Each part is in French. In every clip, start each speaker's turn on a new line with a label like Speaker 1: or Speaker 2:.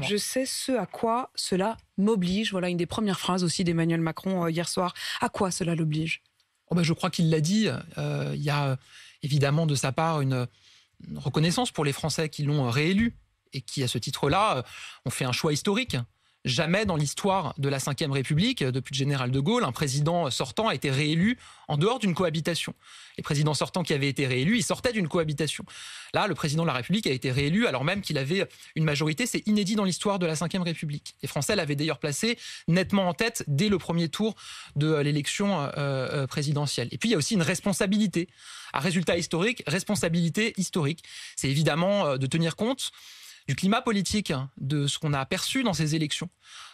Speaker 1: Je sais ce à quoi cela m'oblige. Voilà une des premières phrases aussi d'Emmanuel Macron hier soir. À quoi cela l'oblige?
Speaker 2: Je crois qu'il l'a dit. Il y a évidemment de sa part une reconnaissance pour les Français qui l'ont réélu et qui, à ce titre-là, ont fait un choix historique. Jamais dans l'histoire de la Ve République, depuis le général de Gaulle, un président sortant a été réélu en dehors d'une cohabitation. Les présidents sortants qui avaient été réélus, ils sortaient d'une cohabitation. Là, le président de la République a été réélu alors même qu'il avait une majorité. C'est inédit dans l'histoire de la Ve République. Les Français l'avaient d'ailleurs placé nettement en tête dès le premier tour de l'élection présidentielle. Et puis, il y a aussi une responsabilité. À résultat historique, responsabilité historique. C'est évidemment de tenir compte du climat politique, de ce qu'on a aperçu dans ces élections.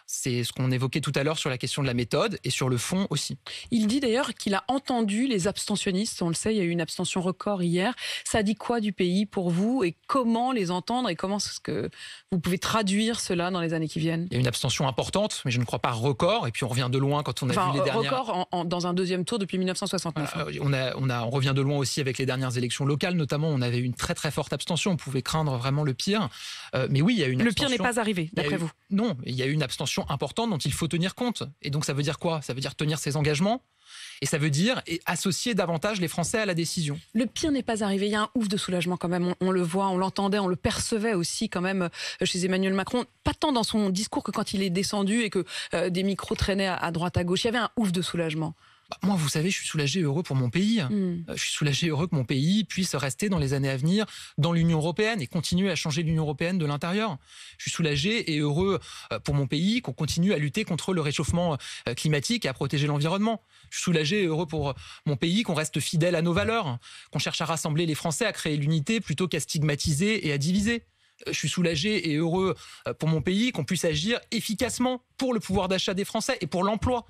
Speaker 2: C'est ce qu'on évoquait tout à l'heure sur la question de la méthode et sur le fond aussi.
Speaker 1: Il dit d'ailleurs qu'il a entendu les abstentionnistes. On le sait, il y a eu une abstention record hier. Ça dit quoi du pays pour vous et comment les entendre et comment est-ce que vous pouvez traduire cela dans les années qui viennent?
Speaker 2: Il y a une abstention importante, mais je ne crois pas record. Et puis on revient de loin quand on a vu les dernières...
Speaker 1: Record dans un deuxième tour depuis 1969.
Speaker 2: On revient de loin aussi avec les dernières élections locales, notamment. On avait une très très forte abstention. On pouvait craindre vraiment le pire. Mais oui, il y a une abstention.
Speaker 1: Le pire n'est pas arrivé, d'après vous?
Speaker 2: Non, il y a eu une abstention importante dont il faut tenir compte. Et donc ça veut dire quoi? Ça veut dire tenir ses engagements et ça veut dire associer davantage les Français à la décision. Le
Speaker 1: pire n'est pas arrivé. Il y a un ouf de soulagement quand même. On le voit, on l'entendait, on le percevait aussi quand même chez Emmanuel Macron. Pas tant dans son discours que quand il est descendu et que des micros traînaient à droite à gauche. Il y avait un ouf de soulagement.
Speaker 2: Moi, vous savez, je suis soulagé et heureux pour mon pays. Je suis soulagé et heureux que mon pays puisse rester dans les années à venir dans l'Union européenne et continuer à changer l'Union européenne de l'intérieur. Je suis soulagé et heureux pour mon pays qu'on continue à lutter contre le réchauffement climatique et à protéger l'environnement. Je suis soulagé et heureux pour mon pays qu'on reste fidèle à nos valeurs, qu'on cherche à rassembler les Français, à créer l'unité plutôt qu'à stigmatiser et à diviser. Je suis soulagé et heureux pour mon pays qu'on puisse agir efficacement pour le pouvoir d'achat des Français et pour l'emploi.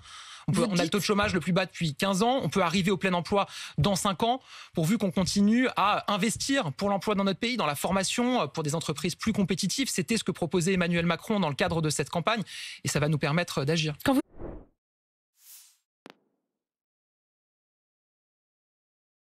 Speaker 2: On a le taux de chômage le plus bas depuis 15 ans. On peut arriver au plein emploi dans 5 ans, pourvu qu'on continue à investir pour l'emploi dans notre pays, dans la formation, pour des entreprises plus compétitives. C'était ce que proposait Emmanuel Macron dans le cadre de cette campagne et ça va nous permettre d'agir.